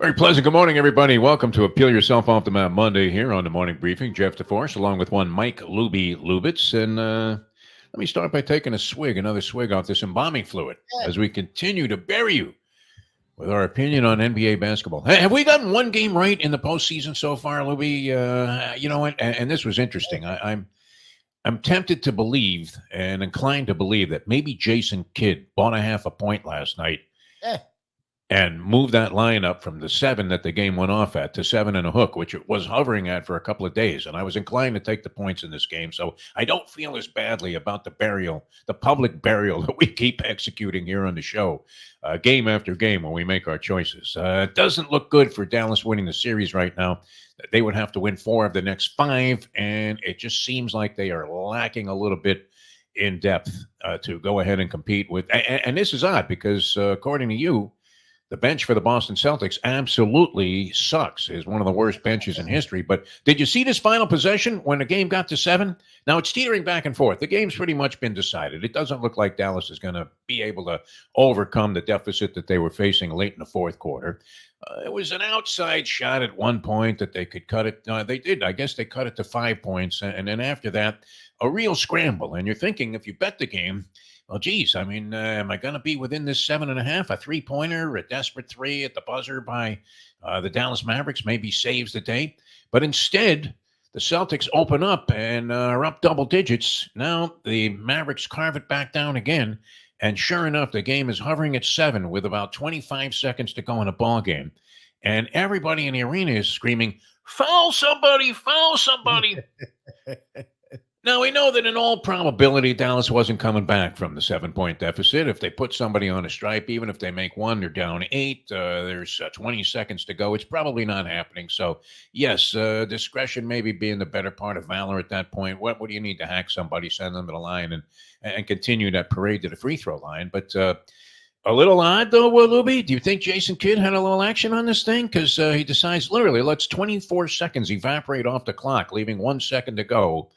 Very pleasant. Good morning, everybody. Welcome to Appeal Yourself Off the Map Monday here on the Morning Briefing. Jeff DeForce, along with one Mike Lubitz. And let me start by taking another swig off this embalming fluid as we continue to bury you with our opinion on NBA basketball. Hey, have we gotten one game right in the postseason so far, Lubie? You know what? And this was interesting. I'm tempted to believe and inclined to believe that maybe Jason Kidd bought a half a point last night and moved that line up from the 7 that the game went off at to 7 and a hook, which it was hovering at for a couple of days. And I was inclined to take the points in this game. So I don't feel as badly about the public burial that we keep executing here on the show, game after game when we make our choices. It doesn't look good for Dallas winning the series right now. They would have to win 4 of the next 5, and it just seems like they are lacking a little bit in depth to go ahead and compete with. And this is odd because, according to you, the bench for the Boston Celtics absolutely sucks. Is one of the worst benches in history. But did you see this final possession when the game got to 7? Now it's teetering back and forth. The game's pretty much been decided. It doesn't look like Dallas is going to be able to overcome the deficit that they were facing late in the fourth quarter. It was an outside shot at one point that they could cut it. They did. I guess they cut it to 5 points. And then after that, a real scramble. And you're thinking, if you bet the game, well, geez, I mean, am I going to be within this 7.5? A three-pointer, a desperate 3 at the buzzer by the Dallas Mavericks maybe saves the day. But instead, the Celtics open up and are up double digits. Now the Mavericks carve it back down again. And sure enough, the game is hovering at 7 with about 25 seconds to go in a ball game. And everybody in the arena is screaming, foul somebody, foul somebody. Now, we know that in all probability, Dallas wasn't coming back from the 7-point deficit. If they put somebody on a stripe, even if they make 1, they're down 8. There's 20 seconds to go. It's probably not happening. So, yes, discretion maybe being the better part of valor at that point. What do you need to hack somebody, send them to the line, and continue that parade to the free throw line? But a little odd, though, Lubie. Do you think Jason Kidd had a little action on this thing? Because he decides literally lets 24 seconds evaporate off the clock, leaving 1 second to go,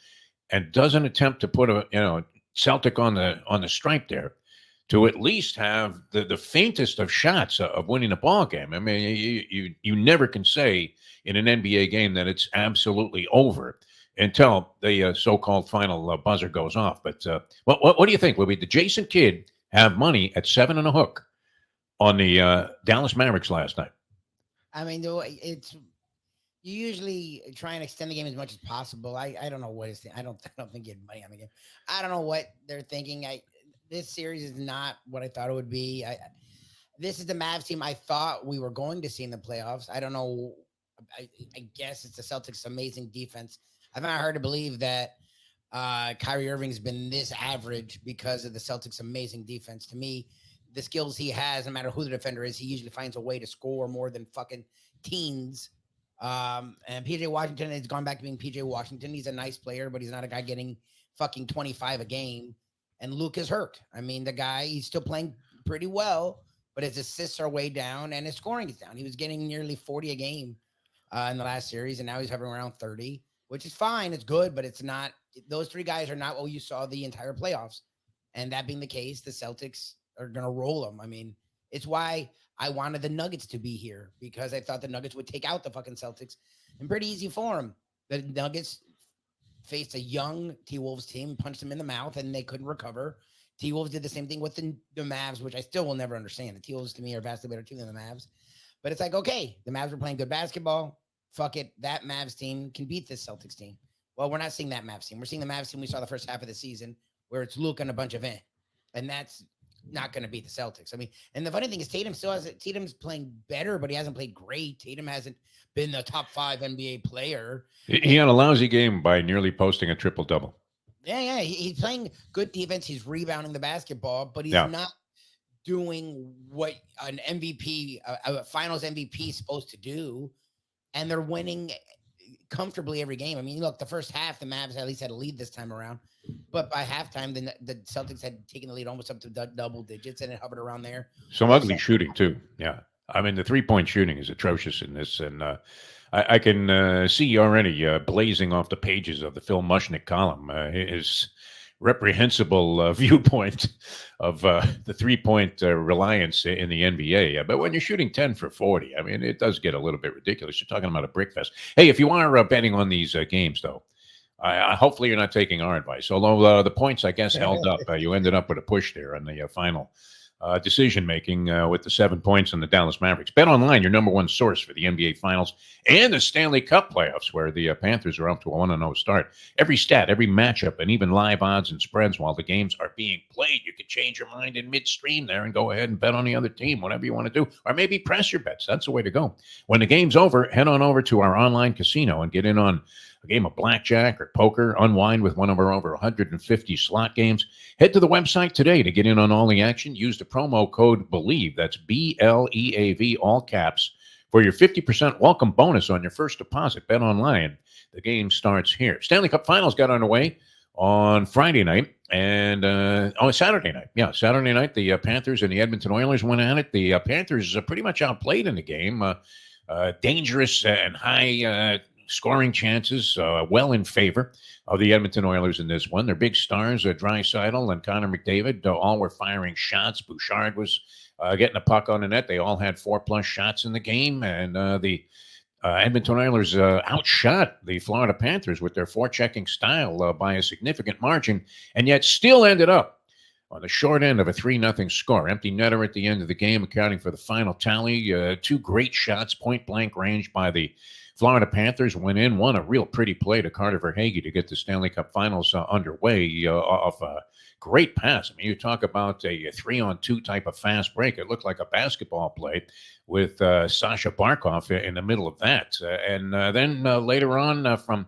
and doesn't attempt to put a Celtic on the stripe there to at least have the faintest of shots of winning a ball game. I mean, you never can say in an NBA game that it's absolutely over until the so-called final buzzer goes off. But what do you think, Louis? Did Jason Kidd have money at 7 and a hook on the Dallas Mavericks last night? I mean, it's. You usually try and extend the game as much as possible. I don't know what is. I don't think he had money on the game. I don't know what they're thinking. This series is not what I thought it would be. This is the Mavs team I thought we were going to see in the playoffs. I don't know. I guess it's the Celtics' amazing defense. I find it hard to believe that Kyrie Irving's been this average because of the Celtics' amazing defense. To me, the skills he has, no matter who the defender is, he usually finds a way to score more than fucking teens. And PJ Washington has gone back to being PJ Washington. He's a nice player, but he's not a guy getting fucking 25 a game. And Luke is hurt. I mean, the guy, he's still playing pretty well, but his assists are way down and his scoring is down. He was getting nearly 40 a game in the last series, and now he's hovering around 30, which is fine. It's good, but it's not. Those 3 guys are not what you saw the entire playoffs. And that being the case, the Celtics are going to roll them. I mean, it's why I wanted the Nuggets to be here, because I thought the Nuggets would take out the fucking Celtics in pretty easy for them. The Nuggets faced a young T-Wolves team, punched them in the mouth, and they couldn't recover. T-Wolves did the same thing with the Mavs, which I still will never understand. The T-Wolves, to me, are a vastly better team than the Mavs. But it's like, okay, the Mavs were playing good basketball. Fuck it. That Mavs team can beat this Celtics team. Well, we're not seeing that Mavs team. We're seeing the Mavs team we saw the first half of the season, where it's Luke and a bunch of and that's not going to beat the Celtics. I mean, and the funny thing is Tatum's playing better, but he hasn't played great. Tatum hasn't been the top 5 NBA player. He had a lousy game by nearly posting a triple-double. Yeah. He's playing good defense. He's rebounding the basketball, but he's not doing what an MVP, a finals MVP is supposed to do. And they're winning comfortably every game. I mean, look, the first half, the Mavs at least had a lead this time around. But by halftime, the Celtics had taken the lead almost up to double digits, and it hovered around there. Some ugly shooting, too. Yeah. I mean, the 3-point shooting is atrocious in this. And I can see already blazing off the pages of the Phil Mushnick column. His reprehensible viewpoint of the 3-point reliance in the NBA. But when you're shooting 10 for 40, I mean, it does get a little bit ridiculous. You're talking about a brick fest. Hey, if you are betting on these games, though, hopefully you're not taking our advice. Although the points, I guess, held up. You ended up with a push there on the final decision making with the 7 points in the Dallas Mavericks. Bet Online, your number one source for the NBA Finals and the Stanley Cup playoffs, where the Panthers are up to a 1-0 start. Every stat, every matchup, and even live odds and spreads while the games are being played. You can change your mind in midstream there and go ahead and bet on the other team, whatever you want to do, or maybe press your bets. That's the way to go. When the game's over, head on over to our online casino and get in on a game of blackjack or poker, unwind with one of our over 150 slot games. Head to the website today to get in on all the action. Use the promo code BELIEVE, that's BLEAV, all caps, for your 50% welcome bonus on your first deposit. Bet Online. The game starts here. Stanley Cup Finals got underway on Friday night and Saturday night. Yeah, Saturday night, the Panthers and the Edmonton Oilers went at it. The Panthers pretty much outplayed in the game. Dangerous and high scoring chances, well in favor of the Edmonton Oilers in this one. Their big stars, Draisaitl and Connor McDavid, all were firing shots. Bouchard was getting a puck on the net. They all had 4+ shots in the game, and the Edmonton Oilers outshot the Florida Panthers with their forechecking style by a significant margin, and yet still ended up on the short end of a 3-0 score. Empty netter at the end of the game, accounting for the final tally. 2 great shots, point-blank range by the Florida Panthers. Went in, one a real pretty play to Carter Verhaeghe to get the Stanley Cup Finals underway off a great pass. I mean, you talk about a 3-on-2 type of fast break. It looked like a basketball play with Sasha Barkov in the middle of that. And then later on from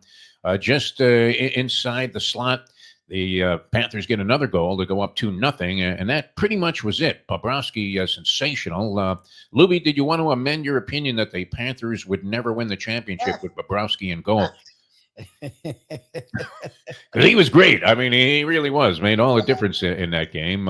just inside the slot, the Panthers get another goal to go up 2-0, and that pretty much was it. Bobrovsky, sensational. Lubie, did you want to amend your opinion that the Panthers would never win the championship with Bobrovsky in goal? Because he was great. I mean, he really was. Made all the difference in that game.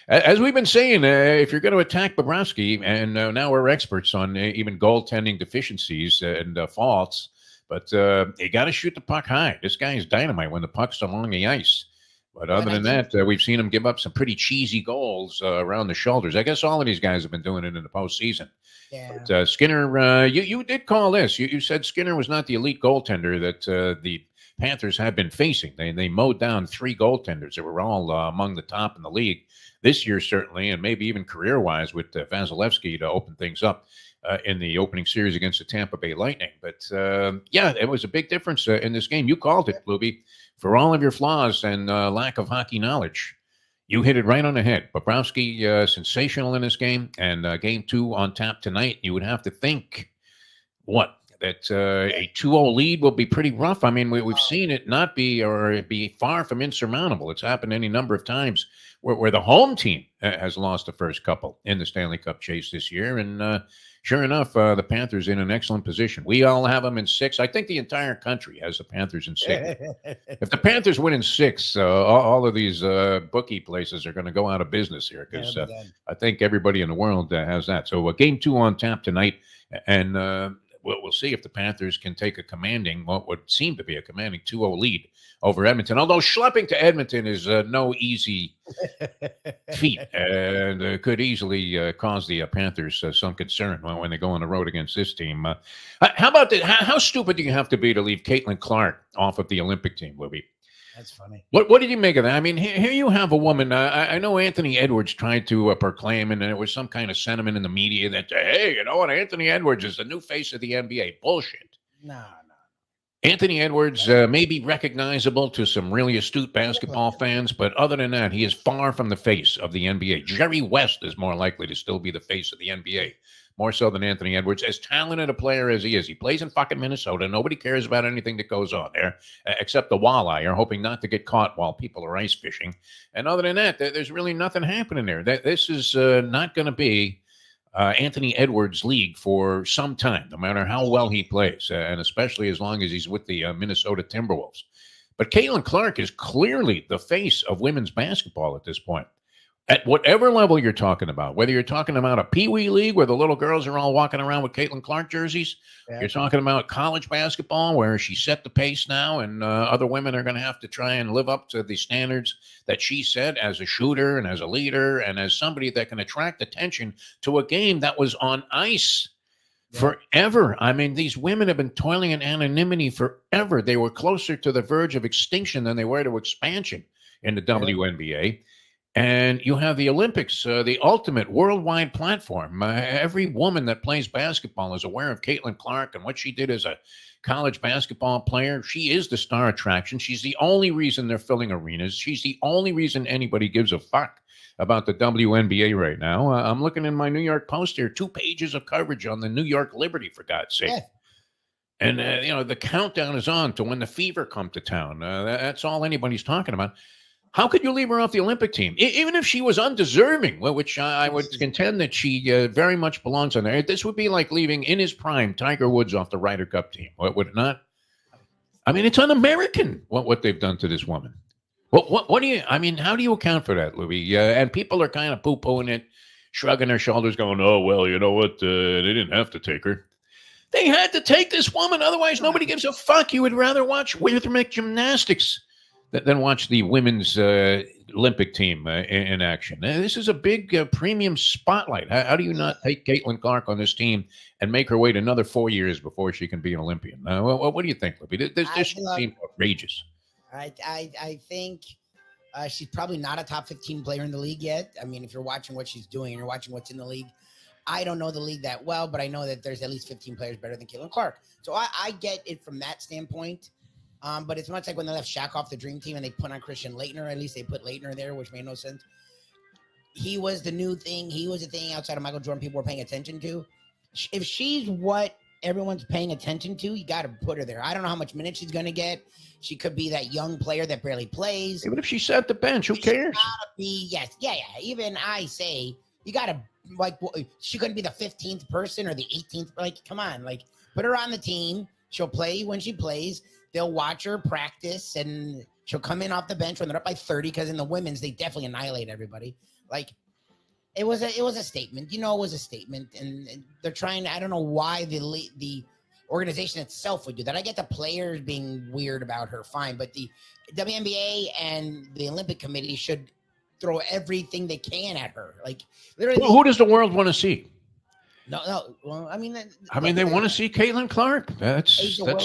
As we've been saying, if you're going to attack Bobrovsky, and now we're experts on even goaltending deficiencies and faults, but you got to shoot the puck high. This guy is dynamite when the puck's along the ice. But other than that, we've seen him give up some pretty cheesy goals around the shoulders. I guess all of these guys have been doing it in the postseason. Yeah. But Skinner, you did call this. You said Skinner was not the elite goaltender that the Panthers have been facing. They mowed down 3 goaltenders that were all among the top in the league this year, certainly, and maybe even career-wise with Vasilevsky to open things up in the opening series against the Tampa Bay Lightning. But, yeah, it was a big difference in this game. You called it, Lubie. For all of your flaws and lack of hockey knowledge, you hit it right on the head. Bobrovsky, sensational in this game, and game 2 on tap tonight. You would have to think, that a 2-0 lead will be pretty rough. I mean, we've seen it not be or be far from insurmountable. It's happened any number of times where the home team has lost the first couple in the Stanley Cup chase this year. And sure enough, the Panthers in an excellent position. We all have them in 6. I think the entire country has the Panthers in 6. If the Panthers win in 6, all of these bookie places are going to go out of business here because I think everybody in the world has that. So game 2 on tap tonight, and we'll see if the Panthers can take what would seem to be a commanding 2-0 lead over Edmonton. Although schlepping to Edmonton is no easy feat and could easily cause the Panthers some concern when they go on the road against this team. How about that? How stupid do you have to be to leave Caitlin Clark off of the Olympic team, Libby? That's funny. What did you make of that? I mean, here you have a woman. I know Anthony Edwards tried to proclaim, and there was some kind of sentiment in the media that, hey, you know what, Anthony Edwards is the new face of the NBA. Bullshit. No. Anthony Edwards may be recognizable to some really astute basketball fans, but other than that, he is far from the face of the NBA. Jerry West is more likely to still be the face of the NBA. More so than Anthony Edwards, as talented a player as he is. He plays in fucking Minnesota. Nobody cares about anything that goes on there, except the walleye are hoping not to get caught while people are ice fishing. And other than that, there's really nothing happening there. This is not going to be Anthony Edwards' league for some time, no matter how well he plays, and especially as long as he's with the Minnesota Timberwolves. But Caitlin Clark is clearly the face of women's basketball at this point. At whatever level you're talking about, whether you're talking about a Pee-wee league where the little girls are all walking around with Caitlin Clark jerseys, Yeah. you're talking about college basketball where she set the pace now, and other women are going to have to try and live up to the standards that she set as a shooter and as a leader and as somebody that can attract attention to a game that was on ice forever. I mean, these women have been toiling in anonymity forever. They were closer to the verge of extinction than they were to expansion in the WNBA. And you have the Olympics, the ultimate worldwide platform. Every woman that plays basketball is aware of Caitlin Clark and what she did as a college basketball player. She is the star attraction. She's the only reason they're filling arenas. She's the only reason anybody gives a fuck about the WNBA right now. I'm looking in my New York Post here, 2 pages of coverage on the New York Liberty, for God's sake. Yeah. And, the countdown is on to when the Fever come to town. That's all anybody's talking about. How could you leave her off the Olympic team, even if she was undeserving, which I would contend that she very much belongs on there? This would be like leaving in his prime Tiger Woods off the Ryder Cup team, would it not? I mean, it's un-American what they've done to this woman. What do you? I mean, how do you account for that, Lubie? And people are kind of poo-pooing it, shrugging their shoulders, going, "Oh well, you know what? They didn't have to take her. They had to take this woman. Otherwise, nobody gives a fuck. You would rather watch rhythmic gymnastics than watch the women's Olympic team in action. This is a big premium spotlight. How do you not take Caitlin Clark on this team and make her wait another 4 years before she can be an Olympian? What do you think, Libby? This seems outrageous. I think she's probably not a top 15 player in the league yet. I mean, if you're watching what she's doing and you're watching what's in the league, I don't know the league that well, but I know that there's at least 15 players better than Caitlin Clark. So I get it from that standpoint. But it's much like when they left Shaq off the Dream Team and they put on Christian Laettner. At least they put Laettner there, which made no sense. He was the new thing. He was the thing outside of Michael Jordan people were paying attention to. If she's what everyone's paying attention to, you got to put her there. I don't know how much minutes she's going to get. She could be that young player that barely plays. Even if she sat the bench, who cares? Even I say you got to, like, she couldn't be the 15th person or the 18th. Like, come on, like, put her on the team. She'll play when she plays. They'll watch her practice, and she'll come in off the bench when they're up by 30. Because in the women's, they definitely annihilate everybody. Like, it was a statement. It was a statement, and they're trying. I don't know why the organization itself would do that. I get the players being weird about her, fine, but the WNBA and the Olympic Committee should throw everything they can at her. Like, literally, who does the world want to see? No. Well, I mean, they want to see Caitlin Clark. That's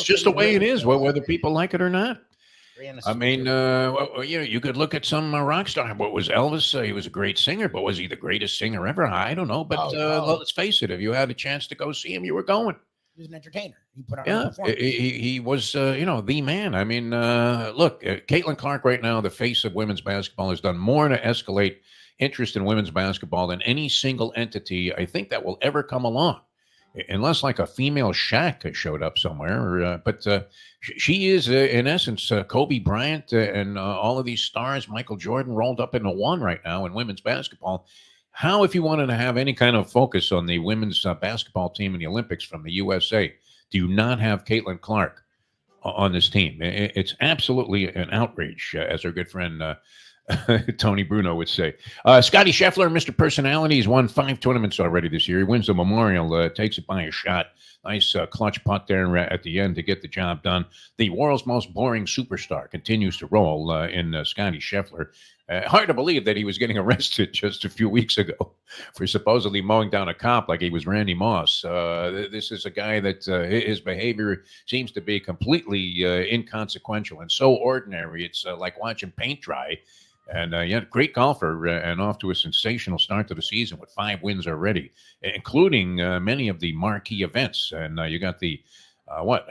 just the way it is, whether people like it or not. I mean, you could look at some rock star. What was Elvis? He was a great singer, but was he the greatest singer ever? I don't know. But let's face it, if you had a chance to go see him, you were going. He was an entertainer. He put on a performance. He was, the man. I mean, look, Caitlin Clark right now, the face of women's basketball, has done more to escalate interest in women's basketball than any single entity I think that will ever come along, unless like a female Shaq showed up somewhere. But she is, in essence, Kobe Bryant and all of these stars, Michael Jordan, rolled up into one right now in women's basketball. How, if you wanted to have any kind of focus on the women's basketball team in the Olympics from the USA, do you not have Caitlin Clark on this team? It's absolutely an outrage, as our good friend Tony Bruno would say. Scotty Scheffler, Mr. Personality, has won 5 tournaments already this year. He wins the Memorial, takes it by a shot. Nice clutch putt there at the end to get the job done. The world's most boring superstar continues to roll in Scotty Scheffler. Hard to believe that he was getting arrested just a few weeks ago for supposedly mowing down a cop like he was Randy Moss. This is a guy that his behavior seems to be completely inconsequential and so ordinary. It's like watching paint dry. And great golfer and off to a sensational start to the season with 5 wins already, including many of the marquee events. And you got the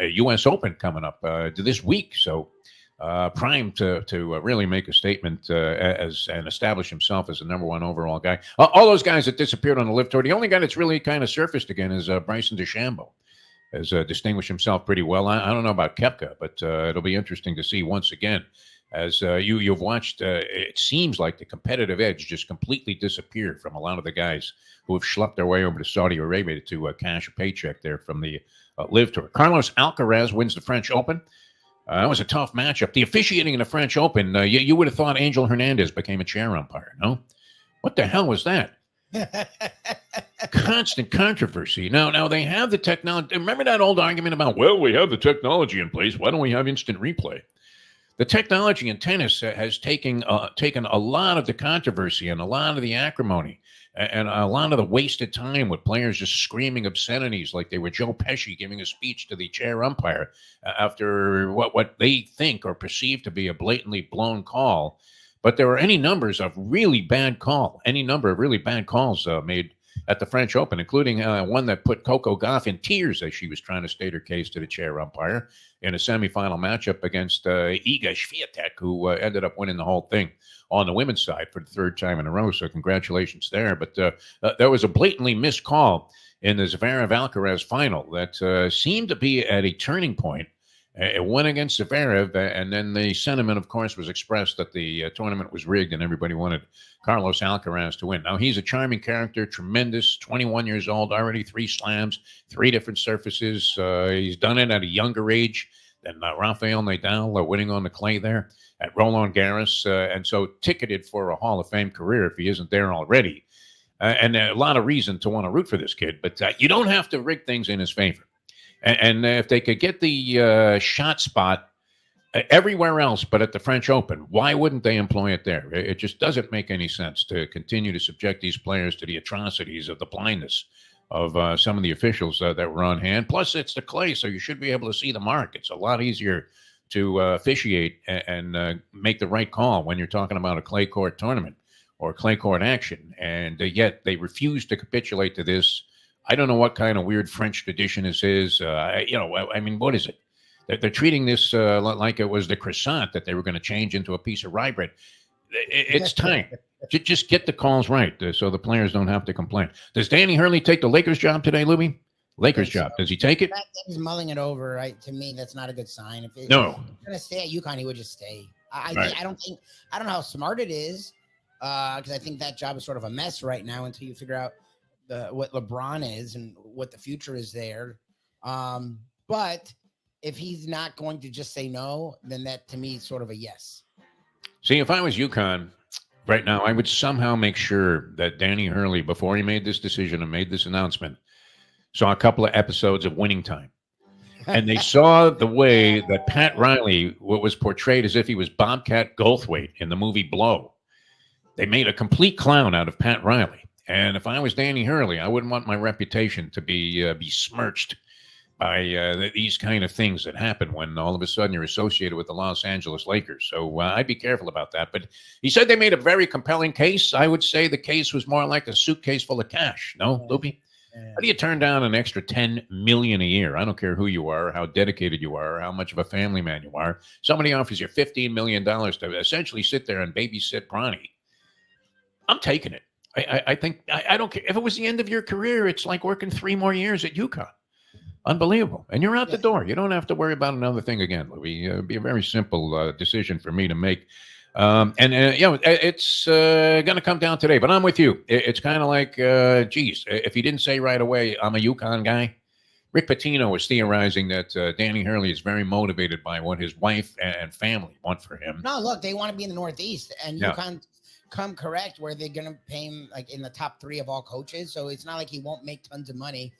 U.S. Open coming up this week. So primed to really make a statement and establish himself as the number 1 overall guy. All those guys that disappeared on the LIV Tour, the only guy that's really kind of surfaced again is Bryson DeChambeau. Has distinguished himself pretty well. I don't know about Koepka, but it'll be interesting to see once again. As you've watched, it seems like the competitive edge just completely disappeared from a lot of the guys who have schlepped their way over to Saudi Arabia to cash a paycheck there from the LIV Tour. Carlos Alcaraz wins the French Open. That was a tough matchup. The officiating in the French Open, you would have thought Angel Hernandez became a chair umpire, no? What the hell was that? Constant controversy. Now they have the technology. Remember that old argument about, well, we have the technology in place. Why don't we have instant replay? The technology in tennis has taken a lot of the controversy and a lot of the acrimony and a lot of the wasted time with players just screaming obscenities like they were Joe Pesci giving a speech to the chair umpire after what they think or perceive to be a blatantly blown call. But there were any number of really bad calls made at the French Open, including one that put Coco Gauff in tears as she was trying to state her case to the chair umpire in a semifinal matchup against Iga Swiatek, who ended up winning the whole thing on the women's side for the third time in a row. So congratulations there. But there was a blatantly missed call in the Zverev-Alcaraz final that seemed to be at a turning point. It went against Zverev, and then the sentiment, of course, was expressed that the tournament was rigged and everybody wanted Carlos Alcaraz to win. Now, he's a charming character, tremendous, 21 years old, already 3 slams, 3 different surfaces. He's done it at a younger age than Rafael Nadal, winning on the clay there at Roland Garros, and so ticketed for a Hall of Fame career if he isn't there already. And a lot of reason to want to root for this kid, but you don't have to rig things in his favor. And if they could get the shot spot everywhere else but at the French Open, why wouldn't they employ it there? It just doesn't make any sense to continue to subject these players to the atrocities of the blindness of some of the officials that were on hand. Plus, it's the clay, so you should be able to see the mark. It's a lot easier to officiate and make the right call when you're talking about a clay court tournament or clay court action. And yet they refuse to capitulate to this. I don't know what kind of weird French tradition this is. I mean, what is it? They're treating this like it was the croissant that they were going to change into a piece of rye bread. It's time. Just get the calls right so the players don't have to complain. Does Danny Hurley take the Lakers job today, Lubie? Lakers job. Does he take it? He's mulling it over. Right? To me, that's not a good sign. If he's No. going to stay at UConn, he would just stay. I don't know how smart it is because I think that job is sort of a mess right now until you figure out what LeBron is and what the future is there. But if he's not going to just say no, then that to me is sort of a yes. See, if I was UConn right now, I would somehow make sure that Danny Hurley, before he made this decision and made this announcement, saw a couple of episodes of Winning Time. And they saw the way that Pat Riley was portrayed as if he was Bobcat Goldthwait in the movie Blow. They made a complete clown out of Pat Riley. And if I was Danny Hurley, I wouldn't want my reputation to be besmirched by these kind of things that happen when all of a sudden you're associated with the Los Angeles Lakers. So I'd be careful about that. But he said they made a very compelling case. I would say the case was more like a suitcase full of cash. No, Lubie? How do you turn down an extra $10 million a year? I don't care who you are, how dedicated you are, or how much of a family man you are. Somebody offers you $15 million to essentially sit there and babysit Bronny. I'm taking it. I think I don't care if it was the end of your career. It's like working 3 more years at UConn. Unbelievable. And you're out the door. You don't have to worry about another thing again, Louis. It'd be a very simple decision for me to make. It's going to come down today, but I'm with you. It's kind of like, if he didn't say right away, I'm a UConn guy. Rick Pitino was theorizing that Danny Hurley is very motivated by what his wife and family want for him. No, look, they want to be in the Northeast, and UConn come correct where they're going to pay him like in the top 3 of all coaches. So it's not like he won't make tons of money,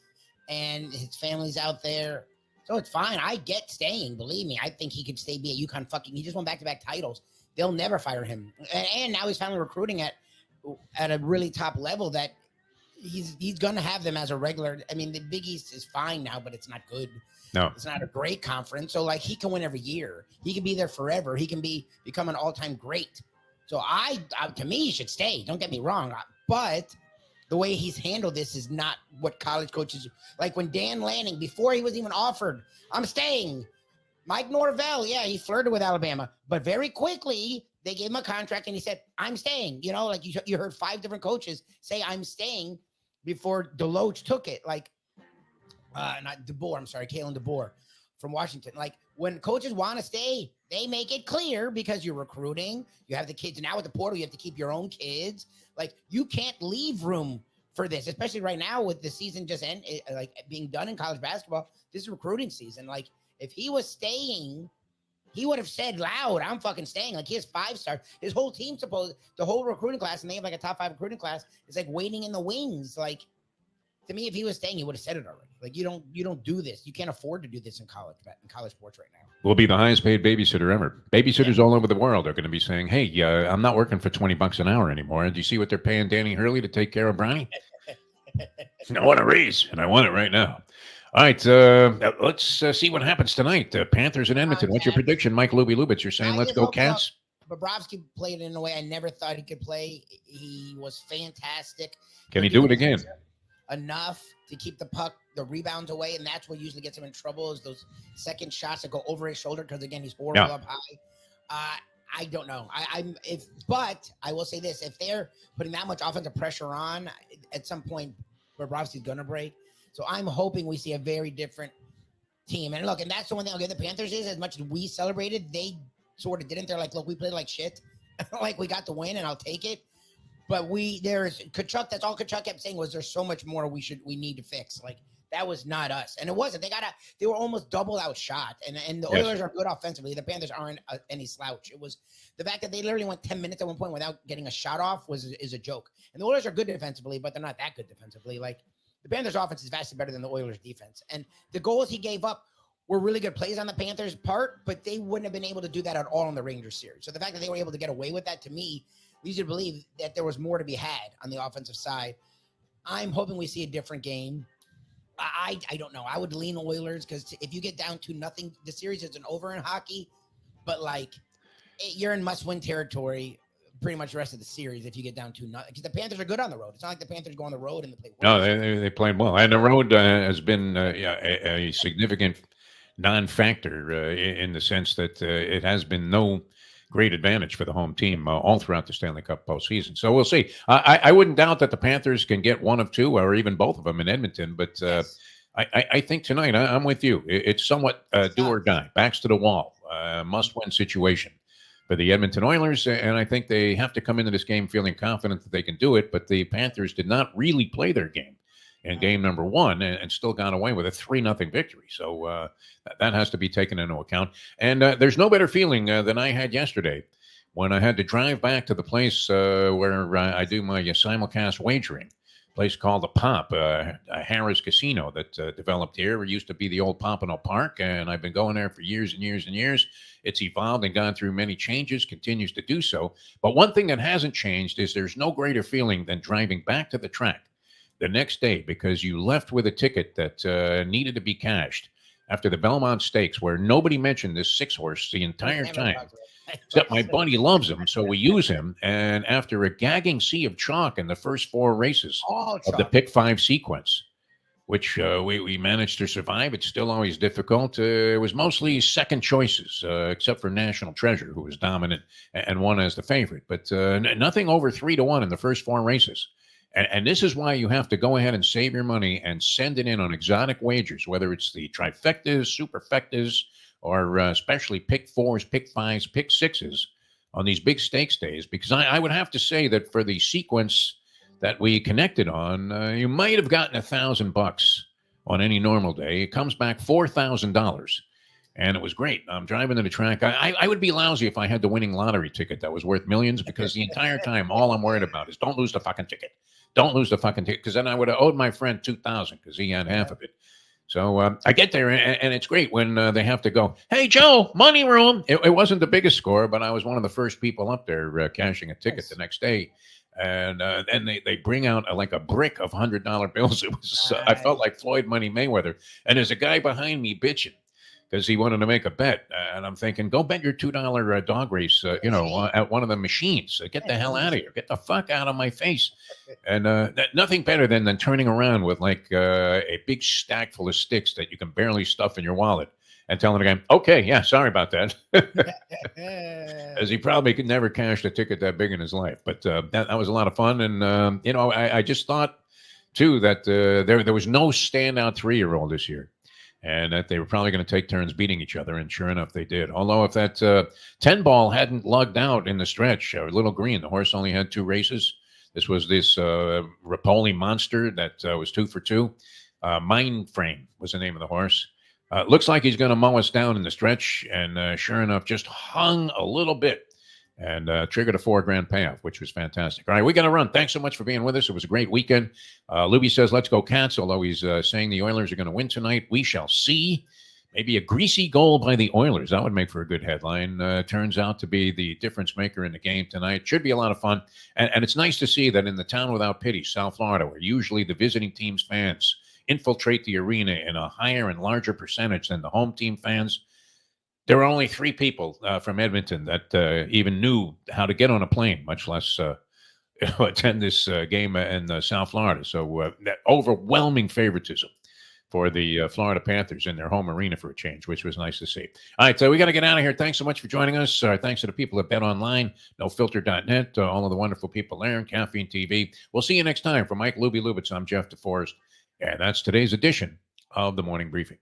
and his family's out there. So it's fine. I get staying. Believe me, I think he could stay be at UConn. He just won back-to-back titles. They'll never fire him. And now he's finally recruiting at a really top level that he's going to have them as a regular. I mean, the Big East is fine now, but it's not good. No, it's not a great conference. So like he can win every year. He can be there forever. He can become an all-time great. So to me, he should stay. Don't get me wrong. But the way he's handled this is not what college coaches like. When Dan Lanning, before he was even offered, I'm staying. Mike Norvell, he flirted with Alabama, but very quickly they gave him a contract and he said, I'm staying. You know, like you heard 5 different coaches say, I'm staying before Deloach took it. Like, not DeBoer, I'm sorry, Kalen DeBoer from Washington. Like, when coaches want to stay, they make it clear because you're recruiting. You have the kids. Now with the portal, you have to keep your own kids. Like, you can't leave room for this, especially right now with the season just being done in college basketball. This is recruiting season. Like, if he was staying he would have said loud, "I'm fucking staying." Like he has 5 stars. His whole team the whole recruiting class, and they have like a top 5 recruiting class. It's like waiting in the wings. Like to me, if he was staying, he would have said it already. Like you don't do this. You can't afford to do this in college sports right now. Will be the highest paid babysitter ever. Babysitters all over the world are going to be saying, "Hey, I'm not working for $20 an hour anymore." Do you see what they're paying Danny Hurley to take care of Brownie? I want a raise, and I want it right now. All right, let's see what happens tonight. Panthers and Edmonton. What's your prediction, Mike Lubitz? You're saying let's go Cats? Bobrovsky played in a way I never thought he could play. He was fantastic. Can he do it again? Enough to keep the puck, the rebounds away, and that's what usually gets him in trouble is those second shots that go over his shoulder because again he's horrible up high. I don't know. But I will say this: if they're putting that much offensive pressure on, at some point Bobrovsky's gonna break. So I'm hoping we see a very different team. And look, and that's the one thing I'll give the Panthers is as much as we celebrated, they sort of didn't. They're like, look, we played like shit. Like we got the win and I'll take it. But there's Kachuk, that's all Kachuk kept saying was there's so much more we need to fix. Like that was not us. And it wasn't. They were almost double outshot. And the Oilers are good offensively. The Panthers aren't any slouch. It was the fact that they literally went 10 minutes at one point without getting a shot off is a joke. And the Oilers are good defensively, but they're not that good defensively. Like the Panthers offense is vastly better than the Oilers defense. And the goals he gave up were really good plays on the Panthers part, but they wouldn't have been able to do that at all in the Rangers series. So the fact that they were able to get away with that to me leads you to believe that there was more to be had on the offensive side. I'm hoping we see a different game. I don't know. I would lean Oilers because if you get down to nothing, the series isn't over in hockey, but like you're in must-win territory pretty much the rest of the series if you get down to nothing. Because the Panthers are good on the road. It's not like the Panthers go on the road and they play well. No, they played well. And the road has been a significant non-factor in the sense that it has been no great advantage for the home team all throughout the Stanley Cup postseason. So we'll see. I wouldn't doubt that the Panthers can get one of two or even both of them in Edmonton, but yes. I think tonight, I'm with you. It's somewhat do or die, backs to the wall, must-win situation for the Edmonton Oilers, and I think they have to come into this game feeling confident that they can do it, but the Panthers did not really play their game in game number one and still got away with a 3-0 victory. So that has to be taken into account. And there's no better feeling than I had yesterday when I had to drive back to the place where I do my simulcast wagering. Place called the Pop, a Harrah's Casino that developed here. It used to be the old Pompano Park, and I've been going there for years and years and years. It's evolved and gone through many changes, continues to do so. But one thing that hasn't changed is there's no greater feeling than driving back to the track the next day because you left with a ticket that needed to be cashed after the Belmont Stakes, where nobody mentioned this 6-horse the entire time. Except my buddy loves him, so we use him. And after a gagging sea of chalk in the first 4 races of the pick 5 sequence, which we managed to survive, it's still always difficult. It was mostly second choices, except for National Treasure, who was dominant and won as the favorite. But nothing over 3-1 in the first 4 races. And this is why you have to go ahead and save your money and send it in on exotic wagers, whether it's the trifectas, superfectas, or especially pick 4s, pick 5s, pick 6s on these big stakes days. Because I would have to say that for the sequence that we connected on, you might have gotten $1,000 on any normal day. It comes back $4,000. And it was great. I'm driving to the track. I would be lousy if I had the winning lottery ticket that was worth millions because the entire time, all I'm worried about is don't lose the fucking ticket. Don't lose the fucking ticket because then I would have owed my friend $2,000 because he had half of it. So I get there, and it's great when they have to go, hey, Joe, money room. It wasn't the biggest score, but I was one of the first people up there cashing a ticket the next day. And then they bring out like a brick of $100 bills. It was I felt like Floyd Money Mayweather. And there's a guy behind me bitching because he wanted to make a bet. And I'm thinking, go bet your $2 dog race, at one of the machines. Get the hell out of here. Get the fuck out of my face. And nothing better than turning around with like a big stack full of sticks that you can barely stuff in your wallet and telling the guy, okay, yeah, sorry about that. As he probably could never cash a ticket that big in his life. But that was a lot of fun. And, I just thought, too, that there was no standout 3-year-old this year. And that they were probably going to take turns beating each other. And sure enough, they did. Although if that 10-ball hadn't lugged out in the stretch, Little Green, the horse only had 2 races. This was this Rapoli monster that was 2 for 2. Mind Frame was the name of the horse. Looks like he's going to mow us down in the stretch, and sure enough, just hung a little bit and triggered a $4,000 payoff, which was fantastic. All right, we got to run. Thanks so much for being with us. It was a great weekend. Lubie says, let's go Cats, although he's saying the Oilers are going to win tonight. We shall see. Maybe a greasy goal by the Oilers. That would make for a good headline. Turns out to be the difference maker in the game tonight. Should be a lot of fun. And it's nice to see that in the town without pity, South Florida, where usually the visiting team's fans infiltrate the arena in a higher and larger percentage than the home team fans. There were only 3 people from Edmonton that even knew how to get on a plane, much less attend this game in South Florida. So that overwhelming favoritism for the Florida Panthers in their home arena for a change, which was nice to see. All right, so we got to get out of here. Thanks so much for joining us. Thanks to the people at Bet Online, NoFilter.net, all of the wonderful people there, and Caffeine TV. We'll see you next time. For Mike Lubie Lubitz, I'm Jeff DeForest, and that's today's edition of the Morning Briefing.